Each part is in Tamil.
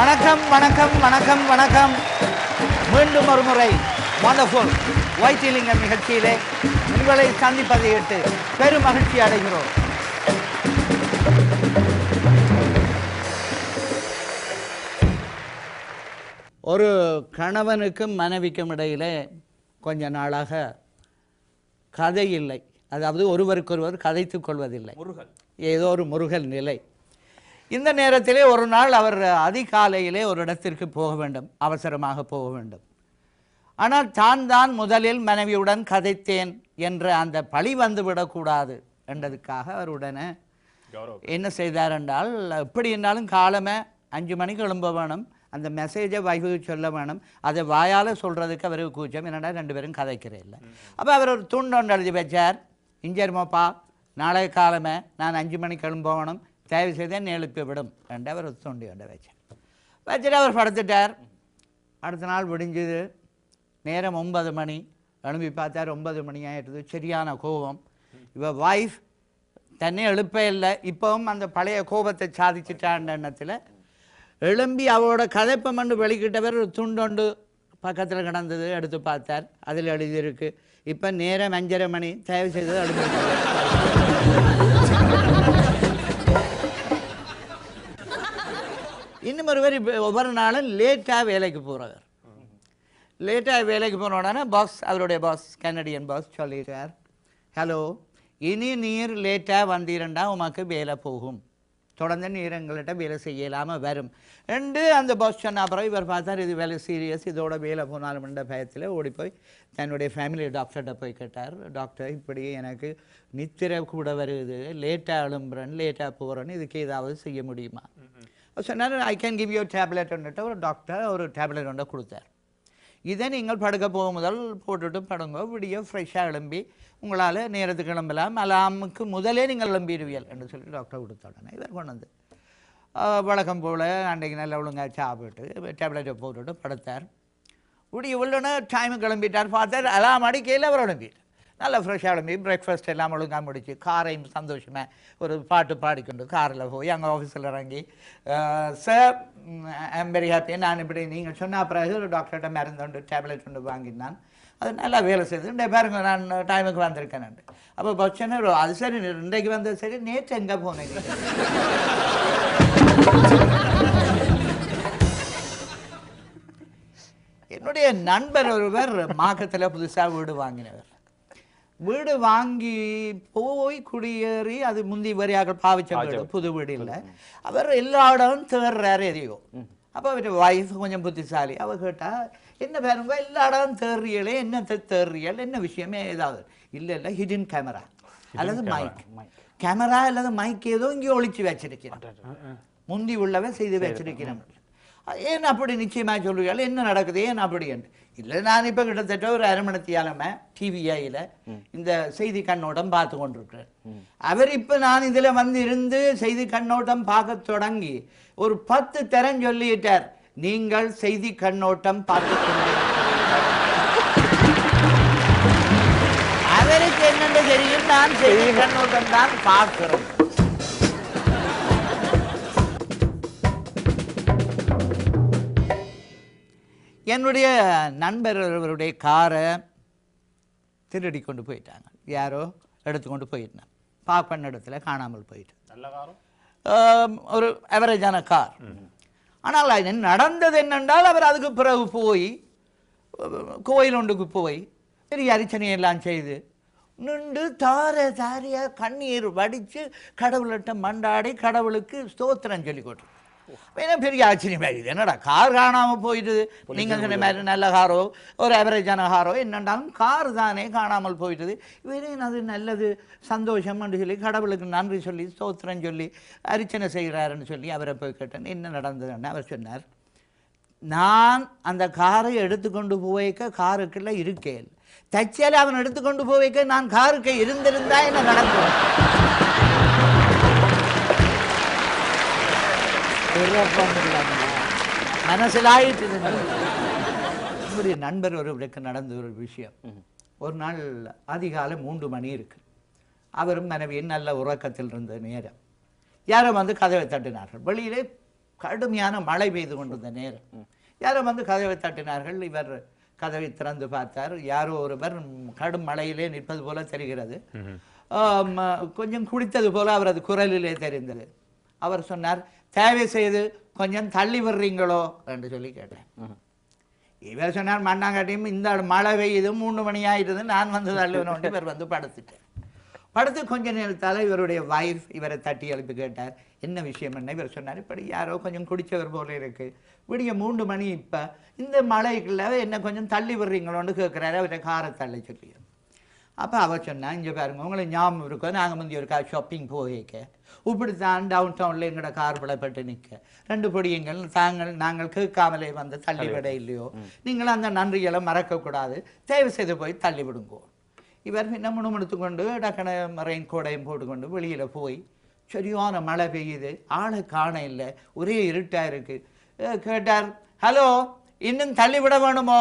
வணக்கம் வணக்கம் வணக்கம் வணக்கம். மீண்டும் ஒரு முறை வண்டர்ஃபுல் வைத்திலிங்கம் நிகழ்ச்சியிலே உங்களை சந்திப்பதை இட்டு பெரும் மகிழ்ச்சி அடைகிறோம். ஒரு கணவனுக்கும் மனைவிக்கும் இடையிலே கொஞ்ச நாளாக கதை இல்லை. அதாவது ஒருவருக்கொருவர் கதைத்துக் கொள்வதில்லை. ஏதோ ஒரு முருகல் நிலை. இந்த நேரத்திலே ஒரு நாள் அவர் அதிகாலையிலே ஒரு இடத்திற்கு போக வேண்டும், அவசரமாக போக வேண்டும். ஆனால் தான் முதலில் மனைவியுடன் கதைத்தேன் என்ற அந்த பழி வந்துவிடக்கூடாது என்றதுக்காக அவர் உடனே என்ன செய்தார் என்றால், எப்படி இருந்தாலும் காலமே 5 மணிக்கு எழும்ப வேணும், அந்த மெசேஜை வைஃபுக்கு சொல்ல வேணும். அதை வாயால் சொல்கிறதுக்கு அவருக்கு கூச்சம். என்னடா 2 பேரும் கதைக்கிறே இல்லை. அப்போ அவர் ஒரு துண்டொன்று எழுதி வச்சார். இஞ்சருமாப்பா, நாளைய காலமே நான் 5 மணிக்கு எழும்ப வேணும், தயவு செய்தே எழுப்பி விடும் என்று அவர் துண்டி கொண்டு வச்சுட்டு அவர் படுத்துட்டார். அடுத்த நாள் விடிஞ்சுது. நேரம் 9 மணி. எழுப்பி பார்த்தார் 9 மணி ஆகிடுது. சரியான கோபம். இவ வைஃப் தன்னை எழுப்ப இல்லை. இப்போவும் அந்த பழைய கோபத்தை சாதிச்சிட்டான்ற எண்ணத்தில் எழும்பி அவரோட கதைப்பை மண்டு வெளிக்கிட்டவர் ஒரு துண்டொண்டு பக்கத்தில் கிடந்தது. எடுத்து பார்த்தார். அதில் எழுதியிருக்கு, இப்போ நேரம் 5:30 மணி, தயவு செய்தது எழுப்பி. இன்னும் ஒருவர் ஒவ்வொரு நாளும் லேட்டாக வேலைக்கு போகிறவர். லேட்டாக வேலைக்கு போன உடனே பாஸ், அவருடைய பாஸ், கனடியன் பாஸ் சொல்லிட்டார், ஹலோ, இனி நீர் லேட்டாக வந்தீரண்டா உமக்கு வேலை போகும், தொடர்ந்து நீர் எங்கள்கிட்ட வேலை செய்யலாமல் வரும் என்று அந்த பாஸ் சொன்ன. அப்புறம் இவர் பார்த்தார், இது வேலை சீரியஸ், இதோட வேலை போனாலும் என்ற பயத்தில் ஓடி போய் தன்னுடைய ஃபேமிலி டாக்டர்கிட்ட போய் கேட்டார், டாக்டர் இப்படி எனக்கு நித்திரை கூட வருது, லேட்டாக எழும்புறேன், லேட்டாக போகிறேன்னு, இதுக்கு ஏதாவது செய்ய முடியுமா? சொன்னார், I can give you tablet ஒன்றுட்டு ஒரு டாக்டர் ஒரு டேப்லெட் ஒன்றை கொடுத்தார். இதை நீங்கள் படுக்க போக முதல் போட்டுட்டு படுங்க, விடிய ஃப்ரெஷ்ஷாக எழும்பி உங்களால் நேரத்துக்கு கிளம்பலாம், அலாமுக்கு முதலே நீங்கள் எழும்பிடுவியல் என்று சொல்லி டாக்டர் கொடுத்த உடனே இவர் கொண்டு வந்து வழக்கம் போல் அன்றைக்கு நல்லா ஒழுங்காக சாப்பிட்டு டேப்லெட்டை போட்டுட்டு படுத்தார். விடிய உள்ளோன்னு டைமுக்கு கிளம்பிட்டார். பார்த்தார் அலாம் அடிக்கையில் அவர் எழும்பிட்டார். நல்லா ஃப்ரெஷ்ஷாக எழும்பி பிரேக்ஃபாஸ்ட் எல்லாம் ஒழுங்காக முடிச்சு காரையும் சந்தோஷமாக ஒரு பாட்டு பாடிக்கொண்டு காரில் போய் அங்கே ஆஃபீஸில் இறங்கி, சார் ஐம் வெரி ஹாப்பி, நான் இப்படி நீங்கள் சொன்ன பிறகு ஒரு டாக்டர்கிட்ட மருந்து டேப்லெட் ஒன்று வாங்கினான், அது நல்லா வேலை செய்யுது, இந்த பாருங்க நான் டைமுக்கு வந்திருக்கேன். அப்போ பச்சனை, அது சரி இன்றைக்கு வந்தது சரி, நேற்று எங்கே போனேன்? என்னுடைய நண்பர் ஒருவர் மாக்கத்தில் புதுசாக வீடு வாங்கினவர். வீடு வாங்கி போய் குடியேறி, அது முந்தி வரியாக பாவிச்ச வீடு, புது வீடு இல்லை. அவர் எல்லா இடமும் தேடுறாரு எதையோ. அப்போ அவர் வைஃப் கொஞ்சம் புத்திசாலி. அவர் கேட்டால், என்ன பாருங்க எல்லா இடமும் தேடுறீங்களே, என்ன தேடுறீங்கள், என்ன விஷயமே ஏதாவது? இல்லை இல்லை, ஹிடன் கேமரா அல்லது மைக், கேமரா அல்லது மைக் ஏதோ இங்கே ஒழிச்சு வச்சிருக்கிறேன், முந்தி உள்ளவே செய்து வச்சிருக்கிறேன். ஏன் அப்படி நிச்சயமாக சொல்லுவீர்கள், என்ன நடக்குது, ஏன் அப்படி என்று? இல்லை, நான் இப்போ கிட்டத்தட்ட ஒரு 1/2 மணித்தியாலமே டிவிஐயில் இந்த செய்தி கண்ணோட்டம் பார்த்து கொண்டிருக்கிறேன். அவர் இப்போ நான் இதில் வந்து இருந்து செய்தி கண்ணோட்டம் பார்க்க தொடங்கி ஒரு 10 தரம் சொல்லிட்டார், நீங்கள் செய்தி கண்ணோட்டம் பார்த்து கொண்டிருக்கிறீர்கள். அவருக்கு என்னென்று தெரியும், நான் செய்தி கண்ணோட்டம் தான் பார்க்கிறேன். என்னுடைய நண்பர் ஒருவருடைய காரை திருடி கொண்டு போயிட்டாங்க. யாரோ எடுத்துக்கொண்டு போயிட்டாங்க. பார்க் பண்ண இடத்துல காணாமல் போயிட்டு. ஒரு அவரேஜான கார். ஆனால் அது நடந்தது என்னென்றால், அவர் அதுக்கு பிறகு போய் கோயில் ஒன்றுக்கு போய் பெரிய அரிச்சனையெல்லாம் செய்து நின்று தாரையாக கண்ணீர் வடித்து கடவுள்கிட்ட மண்டாடி கடவுளுக்கு ஸ்தோத்திரம் சொல்லி கொண்டு ஏன்னா பெரிய ஆச்சரியமாகிடுது. என்னடா கார் காணாமல் போயிடுது, நீங்கள் சொன்ன மாதிரி நல்ல காரோ ஒரு அவரேஜான காரோ என்னென்றாலும் கார் தானே காணாமல் போயிடுது, இவரே அது நல்லது சந்தோஷம்னு சொல்லி கடவுளுக்கு நன்றி சொல்லி ஸ்தோத்திரம் சொல்லி அர்ச்சனை செய்கிறாருன்னு சொல்லி அவரை போய் கேட்டேன், என்ன நடந்ததுன்னு. அவர் சொன்னார், நான் அந்த காரை எடுத்துக்கொண்டு போய்க்க காருக்குள்ள இருக்கேன், தச்சியால் அவன் எடுத்துக்கொண்டு போய்க்க நான் காருக்கு இருந்திருந்தா என்ன நடக்கும்? மனசிலாயிட்டு. என்னுடைய நண்பர் ஒருவருக்கு நடந்த ஒரு விஷயம். ஒரு நாள் அதிகாலை 3 மணி இருக்கு. அவரும் மனைவியும் நல்ல உறக்கத்தில் இருந்த நேரம். யாரோ வந்து கதவை தட்டினார்கள். வெளியிலே கடுமையான மழை பெய்து கொண்டிருந்த நேரம். யாரோ வந்து கதவை தட்டினார்கள். இவர் கதவை திறந்து பார்த்தார். யாரோ ஒருவர் கடும் மழையிலே நிற்பது போல தெரிகிறது. கொஞ்சம் குடித்தது போல அவரது குரலிலே தெரிந்தது. அவர் சொன்னார், தேவை செய்து கொஞ்சம் தள்ளி விடுறீங்களோ என்று சொல்லி கேட்டேன். இவர் சொன்னார், மண்ணாங்காட்டியும் இந்த மழை பெய்யுது, 3 மணி ஆயிடுது, நான் வந்து தள்ளுவேன். இவர் வந்து படுத்துட்டேன். படுத்து கொஞ்ச நேரத்தால் இவருடைய வைஃப் இவரை தட்டி எழுப்பி கேட்டார், என்ன விஷயம் என்ன? இவர் சொன்னார், இப்படி யாரோ கொஞ்சம் குடித்தவர் போல இருக்கு, விடிய 3 மணி, இப்போ இந்த மழைக்குள்ள என்ன கொஞ்சம் தள்ளி விடுறீங்களோன்னு கேட்குறாரு. அவரை காரை தள்ளி சொல்லி. அப்போ அவர் சொன்னால், இங்கே பாருங்க, உங்களை ஞாபகம் இருக்கோ, நாங்கள் முந்தைய ஒரு கார் ஷாப்பிங் போயிருக்க, இப்படித்தான் டவுன் டவுனில் எங்களோட கார் விடப்பட்டு நிற்க 2 பொடியங்கள் நாங்கள் கேட்காமலே வந்து தள்ளிவிட இல்லையோ, நீங்கள் அந்த நன்றிகளை மறக்கக்கூடாது, தயவு செய்து போய் தள்ளி விடுங்கோ. இவர் என்ன முணுமுணுத்து கொண்டு டக்குன ரெயின் கோடையும் போட்டுக்கொண்டு வெளியில் போய், சரியான மழை பெய்யுது, ஆளை காண இல்லை, ஒரே இருட்டாக இருக்குது. கேட்டார், ஹலோ, இன்னும் தள்ளிவிட வேணுமோ,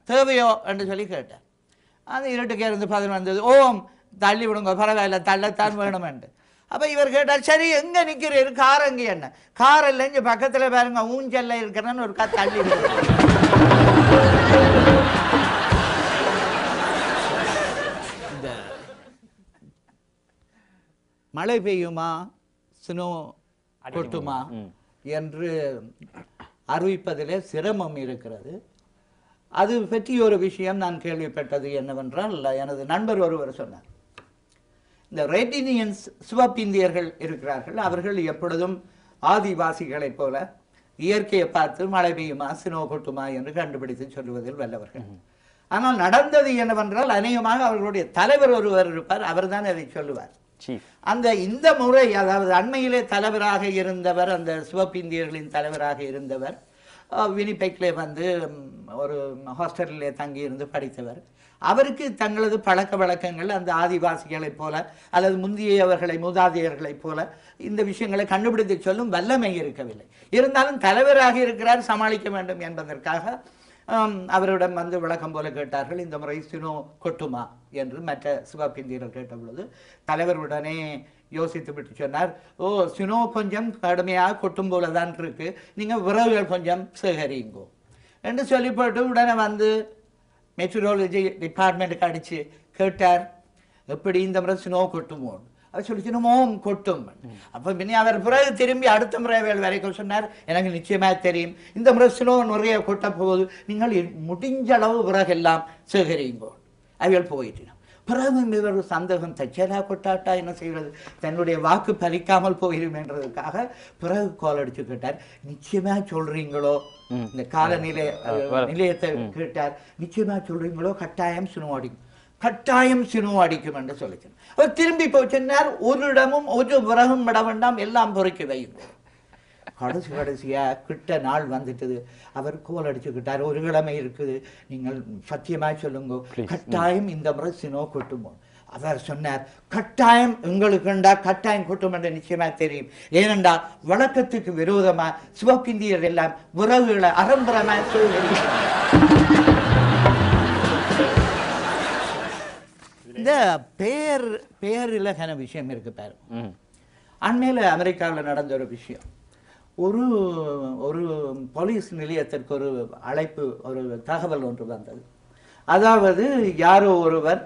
தேவையோ என்று சொல்லி கேட்டார். அந்த இருட்டுக்கே இருந்து பதில் வந்தது, ஓம் தள்ளி விடுங்க, பரவாயில்ல, தள்ளத்தான் வேணுமென்று. அப்போ இவர் கேட்டார், சரி எங்கே நிற்கிறீர், கார் எங்கே? என்ன கார் இல்லை, இங்கே பக்கத்தில் பாருங்க ஊஞ்சல்ல இருக்கிறேன்னு ஒரு தள்ளி விடு. இந்த மழை பெய்யுமா, ஸ்னோ கொட்டுமா என்று அறிவிப்பதிலே சிரமம் இருக்கிறது. அது பற்றி ஒரு விஷயம் நான் கேள்விப்பட்டது என்னவென்றால், எனது நண்பர் ஒருவர் சொன்னார், இந்த ரெட் இண்டியன்ஸ் சிவப்பிந்தியர்கள் இருக்கிறார்கள், அவர்கள் எப்பொழுதும் ஆதிவாசிகளைப் போல இயற்கையை பார்த்து மழை பெய்யுமா ஸ்னோ கொட்டுமா என்று கண்டுபிடித்து சொல்லுவதில் வல்லவர்கள். ஆனால் நடந்தது என்னவென்றால், அநேகமாக அவர்களுடைய தலைவர் ஒருவர் இருப்பார், அவர் தான் அதை சொல்லுவார். இந்த முறை, அதாவது அண்மையிலே தலைவராக இருந்தவர், அந்த சிவப்பிந்தியர்களின் தலைவராக இருந்தவர், வினிபெக்லே வந்து ஒரு ஹாஸ்டலிலே தங்கி இருந்து படித்தவர். அவருக்கு தங்களது பழக்க வழக்கங்கள் அந்த ஆதிவாசிகளைப் போல அல்லது முந்தியவர்களை மூதாதையர்களைப் போல இந்த விஷயங்களை கண்டுபிடித்து சொல்லும் வல்லமை இருக்கவில்லை. இருந்தாலும் தலைவராக இருக்கிறார், சமாளிக்க வேண்டும் என்பதற்காக அவரிடம் வந்து விளக்கம் போல கேட்டார்கள், இந்த முறை ஸ்னோ கொட்டுமா என்று மற்ற சிவப்பிந்தியர்கள் கேட்ட பொழுது தலைவர் உடனே யோசித்து விட்டு சொன்னார், ஓ ஸ்னோ கொஞ்சம் கடுமையாக கொட்டும் போல தான் இருக்கு, நீங்கள் விறகுகள் கொஞ்சம் சேகரிங்கோ என்று சொல்லிப்போட்டு உடனே வந்து மெட்ரோலஜி டிபார்ட்மெண்ட்டுக்கு அடித்து கேட்டார், எப்படி இந்த முறை ஸ்னோ கொட்டுமோ? அவர் சொல்லிச்சுனோம் கொட்டும். அப்போ பின்னே அவர் பிறகு திரும்பி அடுத்த முறை வரைக்கும் சொன்னார், எனக்கு நிச்சயமாக தெரியும் இந்த முறை ஸ்னோ நிறைய கொட்ட போகுது, நீங்கள் முடிஞ்ச அளவு விறகெல்லாம் சேகரிங்கோ. அவைகள் போயிட்டு பிறகு இவர் சந்தேகம், தச்சலா கொட்டாட்டா என்ன செய்வது, தன்னுடைய வாக்கு பலிக்காமல் போயிடும் என்றதுக்காக பிறகு கோல் அடிச்சு கேட்டார், நிச்சயமா சொல்றீங்களோ? இந்த காலநிலை நிலையத்தை கேட்டார், நிச்சயமா சொல்றீங்களோ? கட்டாயம் ஸ்னோ அடிக்கும், கட்டாயம் ஸ்னோ அடிக்கும் என்று சொல்லிச்சு. அவர் திரும்பி போய் சொன்னார், ஒரு இடமும் ஒரு விறகும் விட வேண்டாம், எல்லாம் பொறுக்கி வைங்க. கடைசியா கிட்ட நாள் வந்துட்டது. அவர் கோல் அடிச்சுக்கிட்டார், ஒரு கிழமை இருக்குது, நீங்கள் சத்தியமாக சொல்லுங்க, கட்டாயம் இந்த முறை ஸ்னோ கொட்டுமோ? அவர் சொன்னார், கட்டாயம் உங்களுக்குண்டா கட்டாயம் கொட்டும் என்று நிச்சயமாக தெரியும். ஏனென்றா வழக்கத்துக்கு விரோதமா சிவப்பிந்தியர் எல்லாம் விறகுகளை அரம்பரமாக சொல்கிறார். இந்த பேரிலகன விஷயம் இருக்கு பாரு. அண்மையில் அமெரிக்காவில் நடந்த ஒரு விஷயம், ஒரு போலீஸ் நிலையத்திற்கு ஒரு அழைப்பு, ஒரு தகவல் ஒன்று வந்தது. அதாவது யாரோ ஒருவர்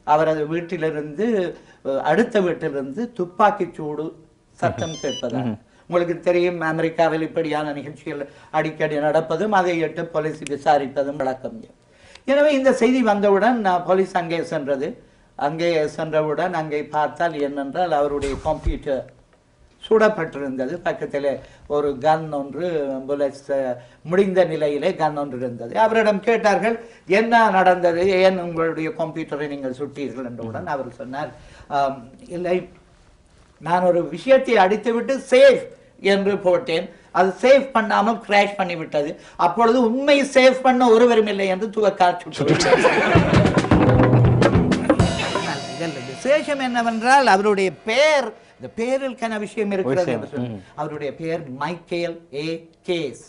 அவரது வீட்டிலிருந்து அடுத்த வீட்டிலிருந்து துப்பாக்கி சூடு சத்தம் கேட்பதாக. உங்களுக்கு தெரியும், அமெரிக்காவில் இப்படியான நிகழ்ச்சிகள் அடிக்கடி நடப்பதும் அதை எட்டு போலீஸ் விசாரிப்பதும் வழக்கம். எனவே இந்த செய்தி வந்தவுடன் போலீஸ் அங்கே சென்றது. அங்கே சென்றவுடன் அங்கே பார்த்தால் என்னென்றால் அவருடைய கம்ப்யூட்டர் சுடப்பட்டிருந்தது. பக்கத்தில் ஒரு கன் ஒன்று, புல்லட்ஸ் முடிந்த நிலையிலே கன் ஒன்று இருந்தது. அவரிடம் கேட்டார்கள், என்ன நடந்தது, ஏன் உங்களுடைய கம்ப்யூட்டரை நீங்கள் சுட்டீர்கள் என்றவுடன் அவர் சொன்னார், இல்லை, நான் ஒரு விஷயத்தை அடித்துவிட்டு சேஃப் என்று போட்டேன், அது சேவ் பண்ணாமல் கிராஷ் பண்ணிவிட்டது, அப்பொழுது உண்மை சேவ் பண்ண ஒருவரும் இல்லை என்று துவக்காச்சு. விசேஷம் என்னவென்றால் அவருடைய பெயர், இந்த பேரில் கன விஷயம் இருக்கிறது என்று சொல்லி, அவருடைய பெயர் மைக்கேல் ஏ கேஸ்.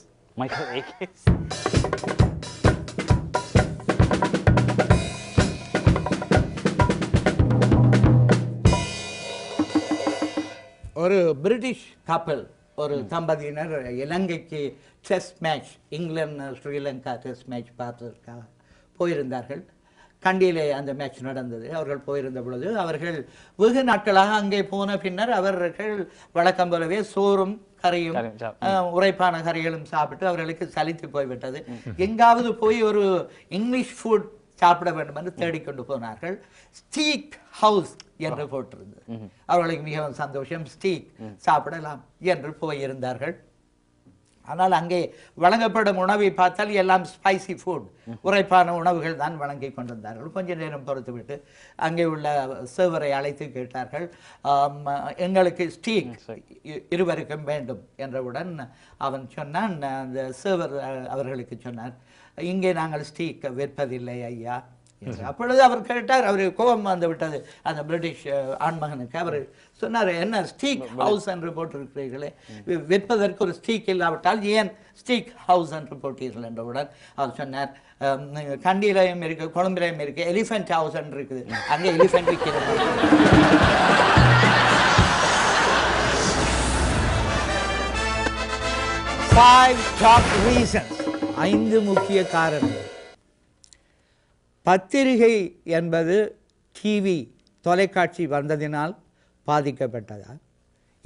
ஒரு பிரிட்டிஷ் கப்பல் ஒரு தம்பதியினர் இலங்கைக்கு test match, England Sri Lanka test match பார்ப்பதற்காக போயிருந்தார்கள். கண்டியிலே அந்த மேட்ச் நடந்தது. அவர்கள் போயிருந்த பொழுது அவர்கள் வெகு நாட்களாக அங்கே போன பின்னர் அவர்கள் வழக்கம் போலவே சோறும் கறியும் உரைப்பான கறிகளும் சாப்பிட்டு அவர்களுக்கு சலித்து போய்விட்டது. எங்காவது போய் ஒரு இங்கிலீஷ் ஃபுட் சாப்பிட வேண்டும் என்று தேடிக்கொண்டு போனார்கள். ஸ்டீக் ஹவுஸ் என்று போட்டிருந்தது. அவர்களுக்கு மிகவும் சந்தோஷம், ஸ்டீக் சாப்பிடலாம் என்று போயிருந்தார்கள். ஆனால் அங்கே வழங்கப்படும் உணவை பார்த்தால் எல்லாம் ஸ்பைசி ஃபுட், உரைப்பான உணவுகள் தான் வழங்கி கொண்டிருந்தார்கள். கொஞ்ச நேரம் பொறுத்துவிட்டு அங்கே உள்ள சர்வரை அழைத்து கேட்டார்கள், எங்களுக்கு ஸ்டீக் இருவருக்கும் வேண்டும் என்றவுடன் அவன் சொன்னான், அந்த சர்வர் அவர்களுக்கு சொன்னார், இங்கே நாங்கள் ஸ்டீக் விற்பதில்லை ஐயா. அப்பொழுது அவர் கேட்டார், அவருக்கு கோபம் வந்து விட்டது அந்த பிரிட்டிஷ் ஆண்மகனுக்கு. அவர் சொன்னார், என்ன ஸ்டீக் ஹவுஸ் என்று போட்டிருக்கிறீர்களே, விற்பதற்கு ஒரு ஸ்டீக் இல்லாவிட்டால் ஏன் ஸ்டீக் ஹவுஸ் என்று போட்டீர்கள் என்றவுடன் அவர் சொன்னார், கண்டியிலையும் இருக்கு, கொழும்பிலையும் இருக்கு, எலிஃபென்ட் ஹவுஸ் என்று இருக்குது, அங்கே எலிஃபென்ட் விற்கிறது. 5 top reasons, 5 முக்கிய காரணங்கள். பத்திரிகை என்பது டிவி தொலைக்காட்சி வந்ததினால் பாதிக்கப்பட்டதா,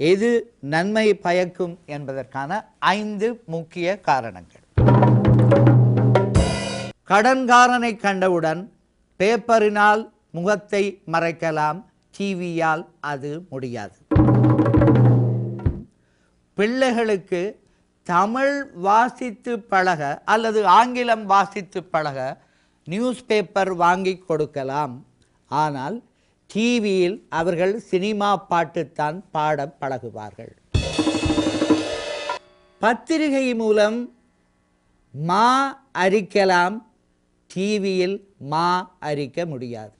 எது நன்மை பயக்கும் என்பதற்கான 5 முக்கிய காரணங்கள். கடன்காரனை கண்டவுடன் பேப்பரினால் முகத்தை மறைக்கலாம், டிவியால் அது முடியாது. பிள்ளைகளுக்கு தமிழ் வாசித்து பழக அல்லது ஆங்கிலம் வாசித்து பழக நியூஸ் பேப்பர் வாங்கி கொடுக்கலாம். ஆனால் டிவியில் அவர்கள் சினிமா பாட்டுத்தான் பாட பழகுவார்கள். பத்திரிகை மூலம் மா அரிக்கலாம், டிவியில் மா அரிக்க முடியாது.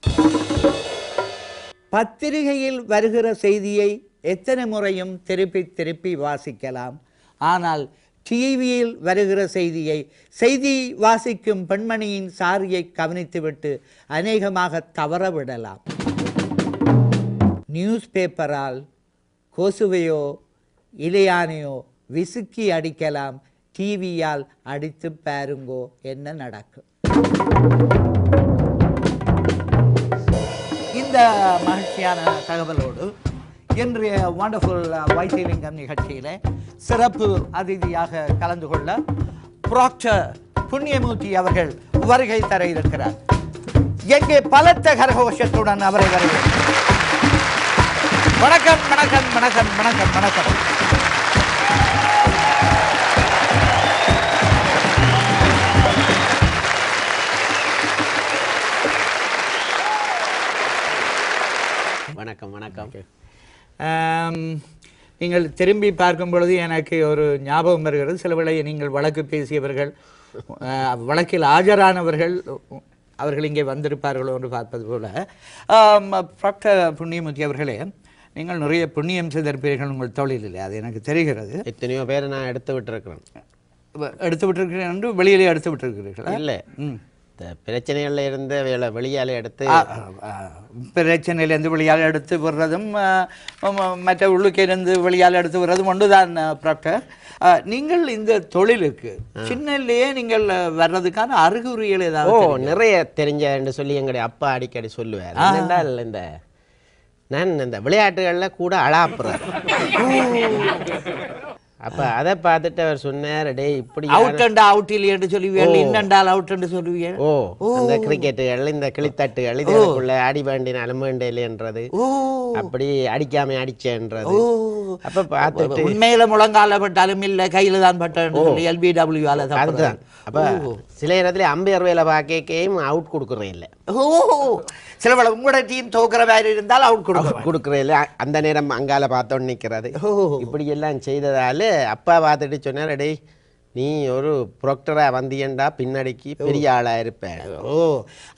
பத்திரிகையில் வருகிற செய்தியை எத்தனை முறையும் திருப்பி திருப்பி வாசிக்கலாம். ஆனால் டிவியில் வருகிற செய்தி வாசிக்கும் பெண்மணியின் சாரியை கவனித்துவிட்டு அநேகமாக தவறவிடலாம். நியூஸ் பேப்பரால் கொசுவையோ இலையானையோ விசுக்கி அடிக்கலாம், டிவியால் அடித்து பாருங்கோ என்ன நடக்கும். இந்த மகிழ்ச்சியான தகவலோடு இன்றைய வண்டர்ஃபுல் வைத்தியலிங்கம் நிகழ்ச்சியிலே சிறப்பு அதிதியாக கலந்து கொள்ள ப்ராக்டர் புண்ணியமூர்த்தி அவர்கள் வருகை தர இருக்கிறார். எங்கே பலத்த கரகோஷத்துடன் அவரை வருகிறேன். வணக்கம் வணக்கம் வணக்கம் வணக்கம் வணக்கம். வணக்கம் வணக்கம். நீங்கள் திரும்பி பார்க்கும் பொழுது எனக்கு ஒரு ஞாபகம் வருகிறது. சில வேளை நீங்கள் வழக்கு பேசியவர்கள், வழக்கில் ஆஜரானவர்கள் அவர்கள் இங்கே வந்திருப்பார்களோ என்று பார்ப்பது போல. ப்ராக்டர் புண்ணியமூர்த்தி அவர்களே, நீங்கள் நிறைய புண்ணியம் செய்திருப்பீர்கள் உங்கள் தொழிலில், அது எனக்கு தெரிகிறது. எத்தனையோ பேரை நான் எடுத்து விட்டுருக்கிறேன். எடுத்து விட்டுருக்கிறேன் என்று வெளியிலே எடுத்து விட்டுருக்கிறீர்களா? இல்லை, பிரச்சனைகள்ல இருந்து வெளியால் எடுத்து, பிரச்சனையிலேருந்து வெளியால் எடுத்து விடுறதும் மற்ற உள்ளுக்கிலிருந்து வெளியால் எடுத்து விடுறதும் ஒன்றுதான் ப்ராக்டர். நீங்கள் இந்த தொழிலுக்கு சின்னலேயே நீங்கள் வர்றதுக்கான அறிகுறிகள் ஏதாவது? நிறைய தெரிஞ்ச என்று சொல்லி எங்களுடைய அப்பா அடிக்கடி சொல்லுவார். என்னென்றால் நான் இந்த விளையாட்டுகளில் கூட அழாப்புறேன். அப்போ அதை பார்த்துட்டு அவர் சொன்னார், டே இப்படி அவுட் அண்ட் அவுட் இல்லையென்று சொல்லுவீர்கள், இன்னண்டால் அவுட் என்று சொல்லுவீங்க. அந்த கிரிக்கெட்டுகள், இந்த கிளித்தட்டுகள், இதுக்குள்ள அடி வேண்டினாலும் வேண்டியன்றது, அப்படி அடிக்காம அடிச்சேன்றது. அப்ப பார்த்துட்டு உண்மையில முழங்கால பட்டாலும் இல்லை, கையில தான் பட்டாலும் LBW அதுதான். அப்ப சில இடத்துல அம்பையர் வேலை பார்க்கையும் அவுட் கொடுக்குறேன் இல்லை. சில வேளை உங்களோட டீம் தோக்குற மாதிரி இருந்தால் அவுட் கொடுக்குறேன் இல்லை. அந்த நேரம் அங்கால பார்த்தோன்னு நிற்கிறது. இப்படி எல்லாம் செய்ததால அப்பா பார்த்துட்டு சொன்னார், டேய் நீ ஒரு ப்ரொக்டரா வந்தியண்டா பின்னாடிக்கு பெரிய ஆளா இருப்பேன்.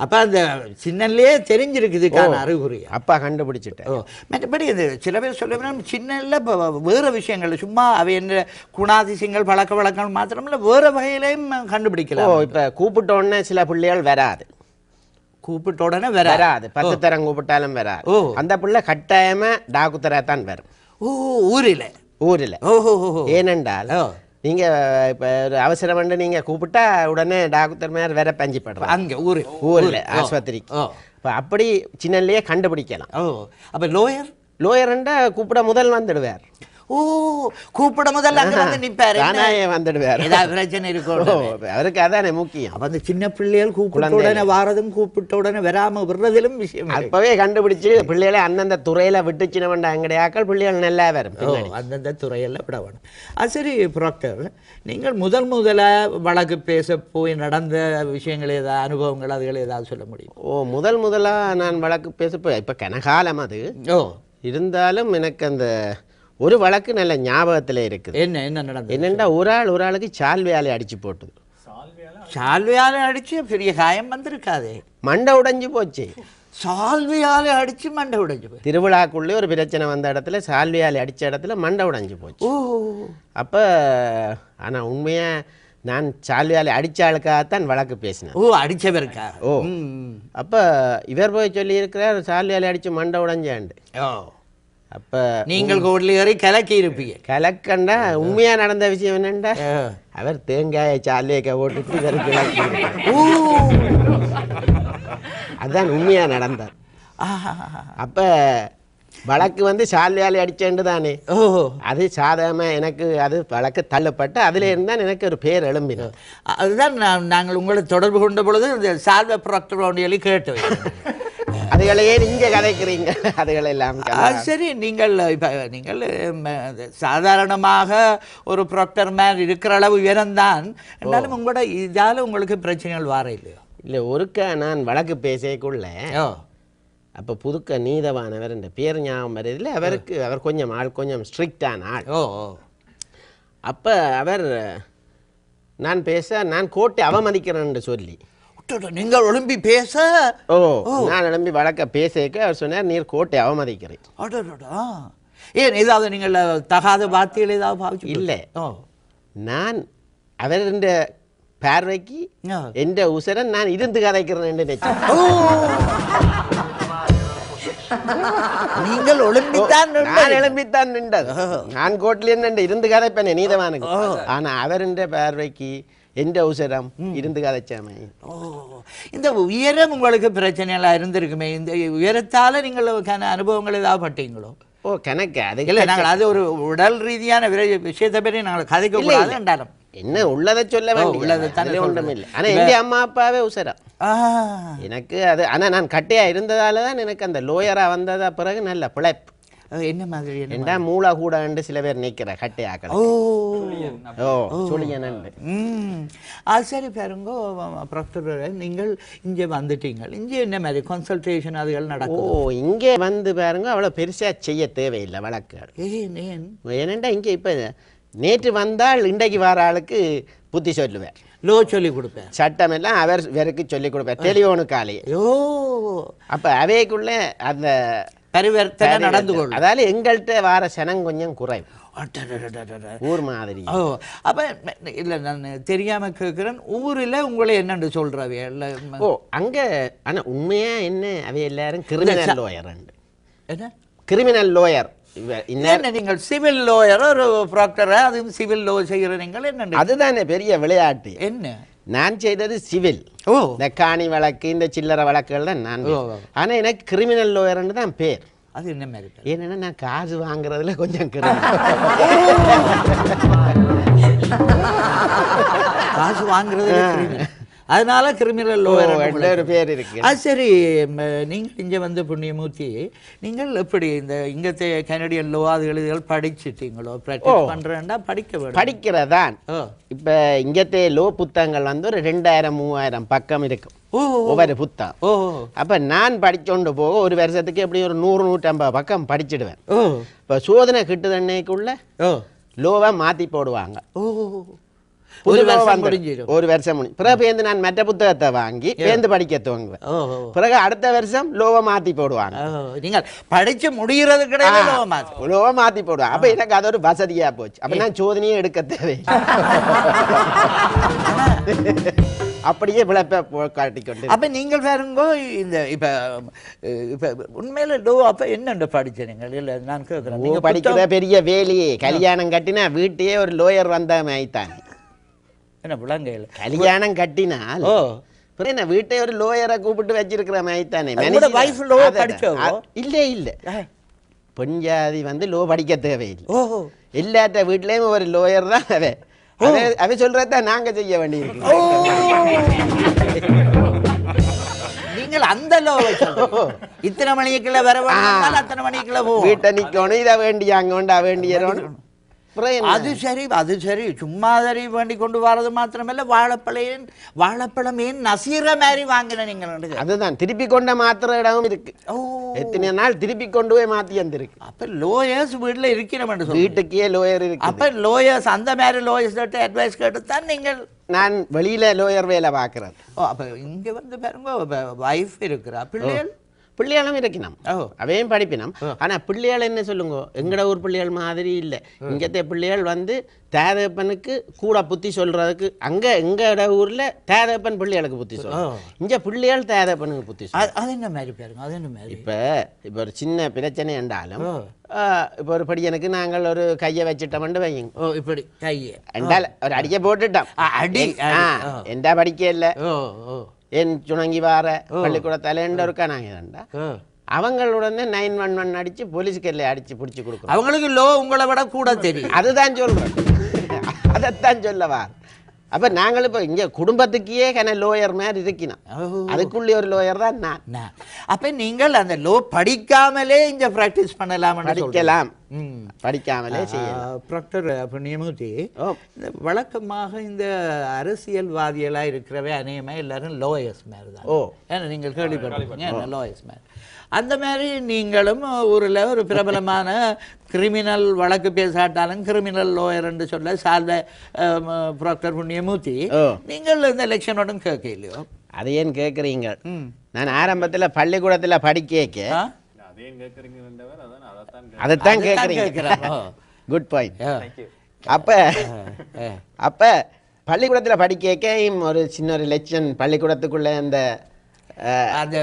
அப்ப அந்த சின்னல்லே தெரிஞ்சிருக்குதுக்கான அறிகுறி அப்பா கண்டுபிடிச்சிட்டேன். மற்றபடி இது சில பேர் சொல்ல சின்னல்ல வேற விஷயங்கள் சும்மா அவை என்ன குணாதிசயங்கள் பழக்க வழக்கங்கள் மாத்திரமில்ல வேற வகையிலையும் கண்டுபிடிக்கலாம். இப்ப கூப்பிட்ட உடனே சில பிள்ளைகள் வராது, கூப்பிட்ட உடனே வராது, 10 தரம் கூப்பிட்டாலும் வராது. அந்த பிள்ளை கட்டாயமா டாக்குத்தரா தான் வரும். ஊரில் ஊரில். ஏனென்றால் நீங்க இப்ப ஒரு அவசரம் வந்து நீங்க கூப்பிட்டா உடனே டாக்டர் மேல வேற பஞ்சிப்படுறோம் அங்கே ஊரில் ஆஸ்பத்திரிக்கு. இப்போ அப்படி சின்னலையே கண்டுபிடிக்கலாம். அப்போ லோயர்ண்டா கூப்பிட முதல் வந்துடுவார். கூப்பிட முதல்ல அங்க வந்து நிப்பாரு, வந்துடுவார். ஏதாவது பிரச்சனை இருக்கும் அவருக்கு அதானே முக்கியம். அப்ப அந்த சின்ன பிள்ளைகள் கூப்பிட்ட உடனே வாரதும் கூப்பிட்ட உடனே வராம விடுறதிலும் விஷயம் அப்பவே கண்டுபிடிச்சு பிள்ளைகளை அந்தந்த துறையில விட்டு சின்ன வேண்டாங்கடையாக்கள் பிள்ளைகள் நல்லா வரும். அந்தந்த துறையில விட வேணும். அது சரி ப்ராக்டர், நீங்கள் முதல்ல வழக்கு பேச போய் நடந்த விஷயங்கள் ஏதாவது அனுபவங்கள் அதுகள் ஏதாவது சொல்ல முடியும்? முதலா நான் வழக்கு பேச போய் இப்ப கனகாலம் அது இருந்தாலும் எனக்கு அந்த ஒரு வழக்கு நல்ல ஞாபகத்தில் இருக்குது. என்ன நடந்தது? என்னென்னா ஒரு ஆளுக்கு சால்வையாலை அடிச்சு போட்டுது. சால்வையாலை அடிச்சு பெரிய காயம் வந்திருக்காதே, மண்டை உடைஞ்சு போச்சு. சால்வையாலை அடிச்சு மண்டை உடைஞ்சு போய் திருவிழாக்குள்ளே ஒரு பிரச்சனை வந்த இடத்துல சால்வையாலை அடித்த இடத்துல மண்டை உடைஞ்சு போச்சு. அப்போ ஆனால் உண்மையாக நான் சால்வையாலை அடித்த ஆளுக்காகத்தான் வழக்கு பேசினேன். அடித்தவருக்கா? அப்போ இவர் போய் சொல்லியிருக்கிறார் சால்வையாலை அடித்து மண்டை உடைஞ்சாண்டு. அப்ப நீங்கள் கோட்ல ஏறி கலக்கி இருப்பீங்க. கலக்கண்டா உண்மையா நடந்த விஷயம் என்னண்டா, அவர் தேங்காயை சாலையை ஓட்டுட்டு அதுதான் உண்மையா நடந்தார். அப்ப வழக்கு வந்து சாலையாலே அடிச்சேன்னு தானே, அது சாதகமா எனக்கு அது வழக்கு தள்ளப்பட்டு அதுல இருந்தால் எனக்கு ஒரு பேர் எழும்பினோம். அதுதான் நாங்கள் உங்களை தொடர்பு கொண்ட பொழுது இந்த சால்வை ப்ராக்டர் கேட்டு அதுகளையே நீங்க கதைக்கிறீங்க அதுகளெல்லாம். சரி, நீங்கள் இப்போ நீங்கள் சாதாரணமாக ஒரு ப்ராக்டர் மேன் இருக்கிற அளவு உயரம்தான் என்றாலும் உங்களோட இதால் உங்களுக்கு பிரச்சனைகள் வார இல்லையோ? இல்லை, ஒருக்க நான் வழக்கு பேசக்குள்ள அப்போ புதுக்க நீதவானவர் என்ற பேர் ஞாபகம் வருதில்லை. அவர் கொஞ்சம் ஸ்ட்ரிக்டான ஆள். அப்போ அவர் நான் கோர்ட்டை அவமதிக்கிறேன்னு சொல்லி நீங்கள் எழும்பி பேச நான் எழும்பி வழக்க பேசக்க அவர் சொன்னார், நீர் கோர்ட்டை அவமதிக்கிறேன். ஏன் ஏதாவது நீங்கள் தகாத வார்த்தைகள் ஏதாவது பாவிச்சு? இல்லை, நான் அவர் பார்வைக்கு எந்த உசரன் நான் இருந்து கதைக்கிறேன். நீங்கள் எழும்பித்தான் நின்றது. நான் கோர்ட்ல இருந்து கதைப்பேன் நீதவானுக்கு. ஆனா அவர் பார்வைக்கு எந்த அவசரம் இருந்து கதைச்சாமே. இந்த உயரம் உங்களுக்கு பிரச்சனையெல்லாம் இருந்திருக்குமே, இந்த உயரத்தால நீங்கள் அனுபவங்கள் ஏதாவது பட்டீங்களோ? கணக்கு அது இல்லை, நாங்கள் அது ஒரு உடல் ரீதியான விஷயத்தை பற்றி நாங்கள் கதைக்க கூடாது என்றாலும் என்ன உள்ளதை சொல்ல உள்ளதை ஒன்றும் இல்லை. ஆனா எங்க அம்மா அப்பாவே உசரம் எனக்கு அது. ஆனா நான் கட்டையா இருந்ததால தான் எனக்கு அந்த லோயரா வந்ததா பிறகு நல்ல பிழைப்பு. என்ன மாதிரி என்ன மூளை கூட சில பேர் நிற்கிற கட்டையாக்கள். அது சரி பாருங்கோ ப்ராக்டர், நீங்கள் இங்கே வந்துட்டீங்க, இங்கே என்ன மாதிரி கன்சல்டேஷன் அதுகள் நடக்கும்? இங்கே வந்து பாருங்க அவ்வளோ பெருசா செய்ய தேவையில்லை வழக்குகள். ஏனெண்டா இங்கே இப்போ நேற்று வந்தால் இன்றைக்கு வர ஆளுக்கு புத்தி சொல்லுவேன், சொல்லி கொடுப்பேன், சட்டம் எல்லாம் அவர் வேருக்கு சொல்லி கொடுப்பேன் தெளிவோனு காலையே. அப்போ அவைக்குள்ள அந்த பரிவர்த்தனை நடந்து கொள்ளும். அதால எங்கள்கிட்ட வார சனம் கொஞ்சம் குறைவு ஊர் மாதிரி. அப்ப இல்லை, நான் தெரியாம கேட்கிறேன், ஊரில் உங்களை என்னன்னு சொல்றவே? அங்க ஆனா உண்மையா என்ன அவை எல்லாரும் கிரிமினல் லோயர். என்ன கிரிமினல் லோயர்? நீங்கள் சிவில் லோயர் ஒரு ப்ராக்டரா? அதுவும் சிவில் லோ செய்கிற நீங்கள் என்ன? அதுதானே பெரிய விளையாட்டு. என்ன நான் செய்தது சிவில். இந்த காணி வழக்கு இந்த சில்லறை வழக்குகள் தான் நான். ஆனா எனக்கு கிரிமினல் லோயர்ன்னு தான் பேர். அது என்ன மாதிரி? ஏன்னா நான் காசு வாங்குறதுல கொஞ்சம் காசு வாங்குறதுல அதனால கிரிமினல் லோயர் பேர் இருக்கு. அது சரி, நீங்கள் இங்கே வந்து புண்ணியமூர்த்தி, நீங்கள் எப்படி இந்த இங்கത്തെ கனடியன் லோ அதுகள் படிச்சுட்டீங்களோ? ப்ராக்டிஸ் பண்ணுறேன்டா படிக்க வேணும். படிக்கிறதான். இப்போ இங்கത്തെ லோ புத்தகங்கள் வந்து ஒரு 2000-3000 பக்கம் இருக்கும் ஒவ்வொரு புத்தகம். அப்போ நான் படிச்சோண்டு போக ஒரு வருஷத்துக்கு எப்படி ஒரு 100-150 பக்கம் படிச்சிடுவேன். இப்போ சோதனை கிட்டுதன்னைக்குள்ள லோவை மாற்றி போடுவாங்க. ஒரு வருஷம் பிறகு நான் மற்ற புத்தகத்தை வாங்கி பேந்து படிக்க துவங்குவேன். பிறகு அடுத்த வருஷம் லோவை மாத்தி போடுவாங்க. நீங்கள் படிச்சு முடிகிறது கிடையாது, லோவை மாத்தி போடுவாங்க. அப்ப எனக்கு அது ஒரு வசதியா போச்சு. அப்ப நான் சோதனையே எடுக்க தேவை. அப்படியே விளப்ப காட்டிக்கொண்டு அப்ப நீங்கள் பாருங்கோ இந்த இப்ப இப்ப உண்மையில லோ அப்ப என்ன படிச்ச நீங்கள் இல்ல நான் கேட்கிறேன் நீங்க படிக்கிற பெரிய வேலையே கல்யாணம் கட்டினா வீட்டையே ஒரு லோயர் வந்த மாய்த்தான் என்ன விளங்கையில் கல்யாணம் கட்டினால் என்ன வீட்டை ஒரு லோயரை கூப்பிட்டு வச்சிருக்கிற மாய்த்தானே வைஃப் லோ படிச்சவோ இல்ல பெண் ஜாதி வந்து லோ படிக்க தேவையில்லை எல்லாத்த வீட்லயும் ஒரு லோயர் தான் அவ சொல்றத நாங்க செய்ய வேண்டியிருக்கு நீங்கள் அந்த லோ இத்தனை மணிக்குள்ள வர வேண்டாம் அத்தனை மணிக்குள்ள போ வீட்டை நிக்கணும் இதை வேண்டிய அங்க உண்டா வேண்டியணும் அது சரி சும்மா சரி வேண்டி கொண்டு வரது மாத்திரமல்ல வாழைப்பழம் ஏன் நசீர மாதிரி வாங்கின நீங்கள் அதுதான் திருப்பி கொண்ட மாத்திர இடமும் இருக்கு எத்தனை நாள் திருப்பி கொண்டு போய் மாத்தி வந்திருக்கு அப்ப லோயர்ஸ் வீட்டுல இருக்கிறோம் வீட்டுக்கே லோயர் இருக்கு அப்ப லோயர்ஸ் அந்த மாதிரி லோயர்ஸ் அட்வைஸ் கேட்டுத்தான் நீங்கள் நான் வெளியில லோயர் வேலை பாக்குறேன் அப்ப இங்க வந்து பாருங்க வைஃப் இருக்கிறா பிள்ளைகளும் இருக்கணும் அவையும் படிப்பினம் ஆனா பிள்ளைகள் என்ன சொல்லுங்க எங்கட ஊர் பிள்ளைகள் மாதிரி இல்லை இங்கத்த பிள்ளைகள் வந்து தேதப்பனுக்கு கூட புத்தி சொல்றதுக்கு அங்க எங்கட ஊர்ல தேதப்பன் பிள்ளைகளுக்கு புத்தி சொல்றோம் இங்க பிள்ளைகள் தேதப்பனுக்கு புத்தி சொல்றோம் அது என்ன மாதிரி பாருங்க அது என்ன மாதிரி இப்ப ஒரு சின்ன பிரச்சனை என்றாலும் இப்ப ஒரு படியனுக்கு நாங்கள் ஒரு கையை வச்சுட்டோம் வைங்க இப்படி கையை என்றால் ஒரு அடிக்க போட்டுட்டோம் அடி எந்த படிக்க இல்லை என் சுணங்கி வார பள்ளிக்கூடத்தால இருக்கா நாங்க அவங்களுடனே 911 அடிச்சு போலீஸ்கல்ல அடிச்சு பிடிச்சி கொடுக்கணும் அவங்களுக்கு லோ உங்களை விட கூட தெரியும் அதுதான் சொல்றேன் அதைத்தான் சொல்லவா அப்ப நாங்கள் இப்ப இங்க குடும்பத்துக்கே லோயர் மாதிரி இருக்கணும் அதுக்குள்ளே ஒரு லோயர் தான் நான் அப்ப நீங்கள் அந்த லோ படிக்காமலே இங்க பிராக்டிஸ் பண்ணலாம் படிக்காமலே செய்யலாம் ப்ராக்டர் புண்ணியமூர்த்தி வழக்கமாக இந்த அரசியல்வாதிகளா இருக்கிறவே அநேகமா எல்லாரும் லோயர்ஸ் மாதிரி தான் ஏன்னா நீங்கள் கேள்விப்பட்டிருக்கீங்க லோயர்ஸ் மாதிரி அந்த மாதிரி நீங்களும் ஊரில் ஒரு பிரபலமான கிரிமினல் வழக்கு பேசாட்டாலும் கிரிமினல் லோயர் என்று சொல்ல சால்வ ப்ராக்டர் புண்ணியமூர்த்தி நீங்கள் இந்த எலெக்ஷனோட கேட்க இல்லையோ அதை ஏன் கேட்குறீங்க நான் ஆரம்பத்தில் பள்ளிக்கூடத்தில் படிக்க அதைத்தான் கேட்குறீங்க குட் பாயிண்ட் அப்ப பள்ளிக்கூடத்தில் படிக்க ஒரு சின்ன ஒரு எலெக்ஷன் பள்ளிக்கூடத்துக்குள்ள அந்த அந்த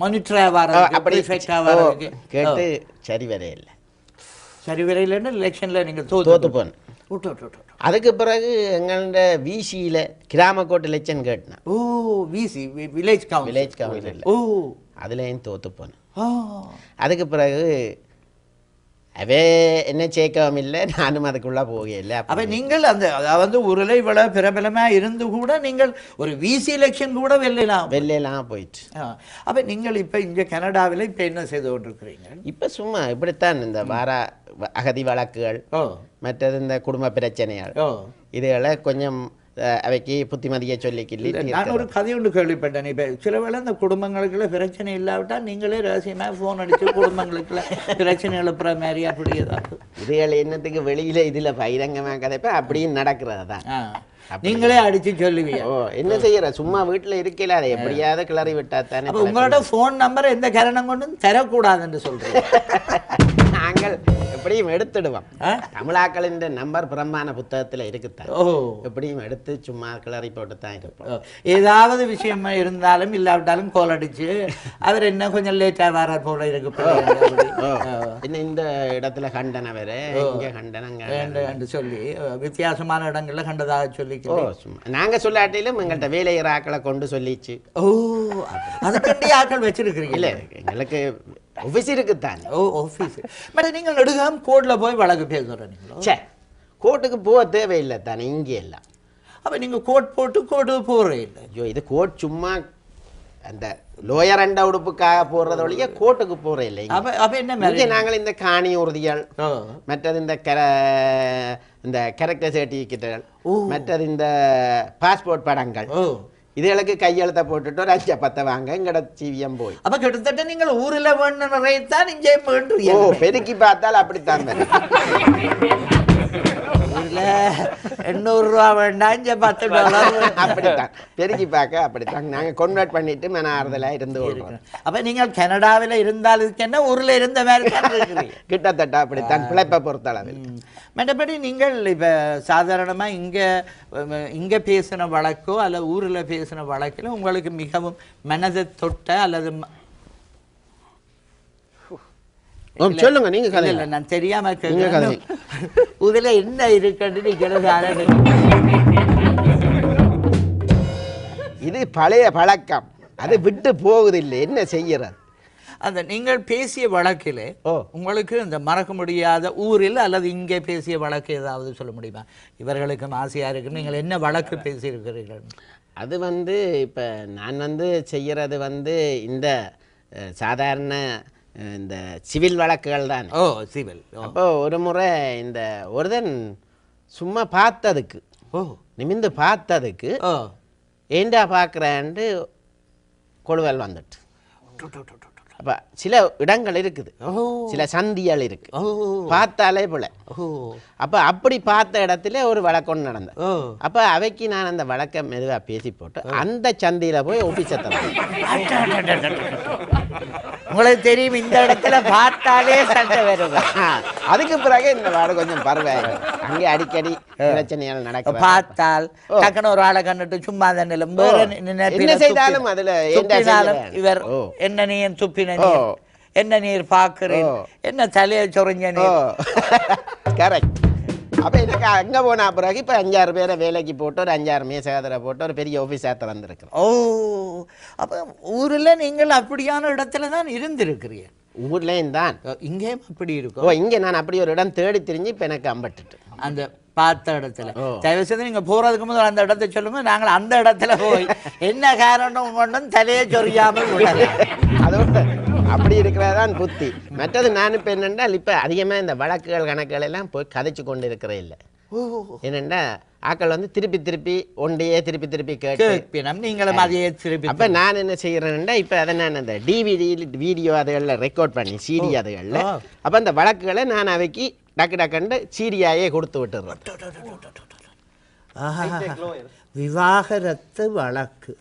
மானிட்டரா வர அப்படி கேட்டு சரி வரையில்லை எலெக்ஷன்ல நீங்க தோத்து போன அதுக்கு பிறகு எங்களோட விசியில கிராமக்கோட்டை எலெக்ஷன் கேட்டேன் விசி வில்லேஜ் கவுன்சில் அதுலேயும் தோத்து போனேன் அதுக்கு பிறகு அவே என்ன சேர்க்கவும் இல்லை நானும் அதுக்குள்ள போகல அப்ப நீங்கள் அந்த அதாவது உருளை இவ்வளவு பிரபலமா இருந்து கூட நீங்கள் ஒரு விசி எலெக்ஷன் கூட வெள்ளலாம் போயிட்டு அப்ப நீங்கள் இப்ப இங்க கனடாவில் இப்ப என்ன செய்து கொண்டிருக்கிறீங்க இப்ப சும்மா இப்படித்தான் இந்த வார அகதி வழக்குகள் மற்றது இந்த குடும்ப பிரச்சனைகள் இதுகளை கொஞ்சம் அவைக்கு புத்திமதியை சொல்லி நான் ஒரு கதை ஒன்று கேள்விப்பட்டேன் இப்ப சில வேளை இந்த குடும்பங்களுக்குள்ள பிரச்சனை இல்லாவிட்டா நீங்களே ரகசியமா போன் அடிச்சு குடும்பங்களுக்குள்ள பிரச்சனை எழுப்புற மாதிரி அப்படி ஏதாவது இதுகள் என்னத்துக்கு வெளியில இதுல பகிரங்கமா கதைப்ப அப்படின்னு நடக்கிறதான் நீங்களே அடிச்சு சொல்லுவீங்க என்ன செய்யற சும்மா வீட்டுல இருக்கல அதை எப்படியாவது கிளறி விட்டா தானே உங்களோட போன் நம்பர் எந்த காரணம் கொண்டும் தரக்கூடாதுன்னு சொல்றேன் நாங்கள் எப்படியும் எடுத்துடுவோம் தமிழாக்களின் நம்பர் பிரம்மான புத்தகத்துல இருக்குத்தான் எப்படியும் எடுத்து சும்மா கிளறி போட்டு தான் இருப்போம் ஏதாவது விஷயம் இருந்தாலும் இல்லாவிட்டாலும் கோல் அடிச்சு அவர் என்ன கொஞ்சம் லேட்டா வர போல இருக்கு இன்னும் இந்த இடத்துல கண்டன வேற இங்க கண்டனங்க சொல்லி வித்தியாசமான இடங்கள்ல கண்டதாக சொல்லி நாங்க சொல்லாட்டிலும் எங்கள்கிட்ட வேலையர் ஆக்களை கொண்டு சொல்லிச்சு அதுக்கண்டி ஆக்கள் வச்சிருக்கிறீங்க இல்ல எங்களுக்கு ஆஃபீஸ் இருக்குத்தான் ஆஃபீஸ் பட் நீங்கள் நெடுகாம் கோர்ட்ல போய் வழக்கு பேசுறீங்களோ கோர்ட்டுக்கு போக தேவையில்லை தானே இங்கே எல்லாம் அப்ப நீங்க கோர்ட் போட்டு கோர்ட்டுக்கு போறே இல்லை ஐயோ இது கோர்ட் சும்மா அந்த லோயர் அண்ட உடுப்புக்காக போடுறத ஒழிய கோர்ட்டுக்கு போற இல்லை அப்ப என்ன நாங்கள் இந்த காணி உறுதிகள் மற்றது இந்த கேரக்டர் சர்டிபிகேட்டுகள் மற்றது இந்த பாஸ்போர்ட் படங்கள் இதுகளுக்கு கையெழுத்த போட்டுட்டு ஒரு 5-10 வாங்க எங்கட சிவியம் போய் அப்ப கிட்டத்தட்ட நீங்கள் ஊர்ல வேணும் நிறையத்தான் இங்கே பெருக்கி பார்த்தால் அப்படித்தான் ஊர்ல 800 ரூபா வேண்டாம், இங்க $10 அப்படித்தான் பெருக்கி பார்க்க அப்படித்தான் நாங்க கன்வெர்ட் பண்ணிட்டு மன ஆறுதலா இருந்து வருவோம். அப்ப நீங்கள் கனடாவில் இருந்தால் இதுக்கு என்ன ஊர்ல இருந்த மாதிரி தான் இருக்கிறீங்க. கிட்டத்தட்ட அப்படித்தான் பிழைப்பை பொறுத்தளவில். மற்றபடி நீங்கள் இப்ப சாதாரணமா இங்க பேசின வழக்கோ அல்ல ஊர்ல பேசின வழக்கில் உங்களுக்கு மிகவும் மனதை தொட்ட அல்லது சொல்லுங்க நீங்க கதை. இல்ல நான் தெரியாம கேட்கிறேன். இதுல என்ன இருக்குன்னு நீங்க இது பழைய பழக்கம், அது விட்டு போகுதில்லை, என்ன செய்யறது? அந்த நீங்கள் பேசிய வழக்கிலே உங்களுக்கு இந்த மறக்க முடியாத ஊரில் அல்லது இங்கே பேசிய வழக்கு ஏதாவது சொல்ல முடியுமா? இவர்களுக்கும் ஆசையா இருக்கு, நீங்கள் என்ன வழக்கு பேசியிருக்கிறீர்கள்? அது இப்ப நான் செய்யறது இந்த சாதாரண இந்த சிவில் வழக்குகள் தான். சிவில். அப்போ ஒரு முறை இந்த ஒருதன் சும்மா பார்த்ததுக்கு நிமிந்து பார்த்ததுக்கு ஏண்டா பார்க்குறேன்ட்டு கொழுவல் வந்துட்டு. அப்போ சில இடங்கள் இருக்குது, சில சந்திகள் இருக்கு, பார்த்தாலே போல. அப்போ அப்படி பார்த்த இடத்துல ஒரு வழக்கம் நடந்தது. அப்போ அவைக்கு நான் அந்த வழக்கை மெதுவாக பேசி போட்டு அந்த சந்தியில் போய் ஆஃபீஸை தரேன். உங்களுக்கு தெரியும் இந்த இடத்துல பார்த்தாலே சண்டை வருது. அதுக்கு பிறகு இந்த வார்டு கொஞ்சம் பரவாயில்லை, அங்கே அடிக்கடி பிரச்சனைகள் நடக்கும். பார்த்தால் டக்குன்னு ஒரு ஆளை கண்டுட்டு சும்மா தான் என்ன செய்தாலும் அதுல இவர் என்ன நீ துப்பின என்ன நீர் பார்க்கிறேன், என்ன தலையை சொறிஞ்ச நீர். கரெக்ட். அப்போ எனக்கு அங்கே போன பிறகு இப்போ 5-6 பேரை வேலைக்கு போட்டு ஒரு 5-6 மேசகரை போட்டு ஒரு பெரிய ஆஃபீஸாக திறந்துருக்கிறேன். அப்போ ஊரில் நீங்கள் அப்படியான இடத்துல தான் இருந்திருக்கிறீங்க? ஊர்லேயும் தான், இங்கேயும் அப்படி இருக்கும். இங்கே நான் அப்படி ஒரு இடம் தேடி திரிஞ்சு இப்போ எனக்கு அம்பட்டுட்டு அந்த பார்த்த இடத்துல. தயவு செய்து நீங்க போறதுக்கு முதல் அந்த இடத்த சொல்லுங்க, நாங்கள் அந்த இடத்துல போய் என்ன காரணம் கொண்டும் தலையை சொறியாமல் அதோட அப்படி இருக்கிறதான் புத்தி. மற்றது நான் இப்போ என்னென்றால் இப்போ அதிகமாக இந்த வழக்குகள் கணக்குகள் எல்லாம் போய் கதைச்சு கொண்டு இருக்கிற இல்லை. என்னென்னா ஆக்கள் திருப்பி திருப்பி ஒன்றையே திருப்பி கேட்டு நீங்களும் அதையே திருப்பி. அப்போ நான் என்ன செய்கிறேன்னா இப்போ அதை நான் அந்த டிவிடி வீடியோ அதுகளில் ரெக்கார்ட் பண்ணி சிடி அதுகளில் அப்போ அந்த வழக்குகளை நான் அவைக்கு டக்குன்னு சீடியாயே கொடுத்து விட்டுறேன். விவாகரத்து வழக்கு.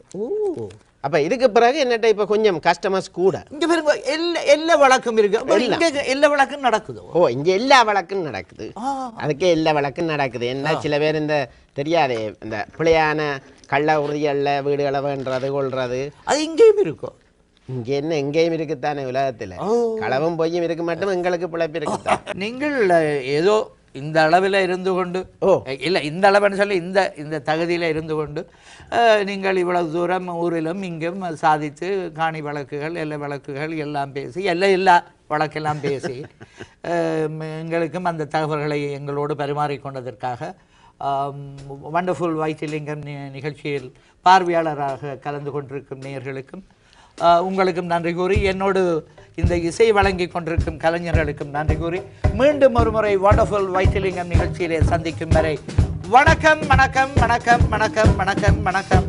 அப்ப இதுக்கு பிறகு என்னட்ட இப்ப கொஞ்சம் கஸ்டமர்ஸ் கூட இங்க பாருங்க, எல்லா வழக்கும் இருக்கு. எல்லா வழக்கும் நடக்குது. இங்க எல்லா வழக்கும் நடக்குது. அதுக்கே எல்லா வழக்கும் நடக்குது. என்ன சில பேர் இந்த தெரியாதே இந்த பிள்ளையான கள்ள உறுதிகள்ல வீடுகளை வேண்டது கொள்றது, அது இங்கேயும் இருக்கும். இங்க என்ன எங்கேயும் இருக்குத்தானே உலகத்துல. களவும் பொய்யும் இருக்கு, மட்டும் எங்களுக்கு பிழைப்பு இருக்குதான். நீங்கள் ஏதோ இந்த அளவில் இருந்து கொண்டு இல்லை இந்த அளவுன்னு சொல்லி இந்த தகுதியில் இருந்து கொண்டு நீங்கள் இவ்வளவு தூரம் ஊரிலும் இங்கும் சாதித்து காணி வழக்குகள் எல்லை வழக்குகள் எல்லாம் பேசி எல்லா வழக்கெல்லாம் பேசி எங்களுக்கும் அந்த தகவல்களை எங்களோடு பரிமாறிக்கொண்டதற்காக வண்டர்ஃபுல் வைத்திலிங்கம் நிகழ்ச்சியில் பார்வையாளராக கலந்து கொண்டிருக்கும் நேயர்களுக்கும் உங்களுக்கும் நன்றி கூறி, என்னோடு இந்த இசை வழங்கி கொண்டிருக்கும் கலைஞர்களுக்கும் நன்றி கூறி, மீண்டும் ஒரு முறை வண்டர்ஃபுல் வைத்திலிங்கம் நிகழ்ச்சியிலே சந்திக்கும் வரை வணக்கம் வணக்கம் வணக்கம் வணக்கம் வணக்கம் வணக்கம்.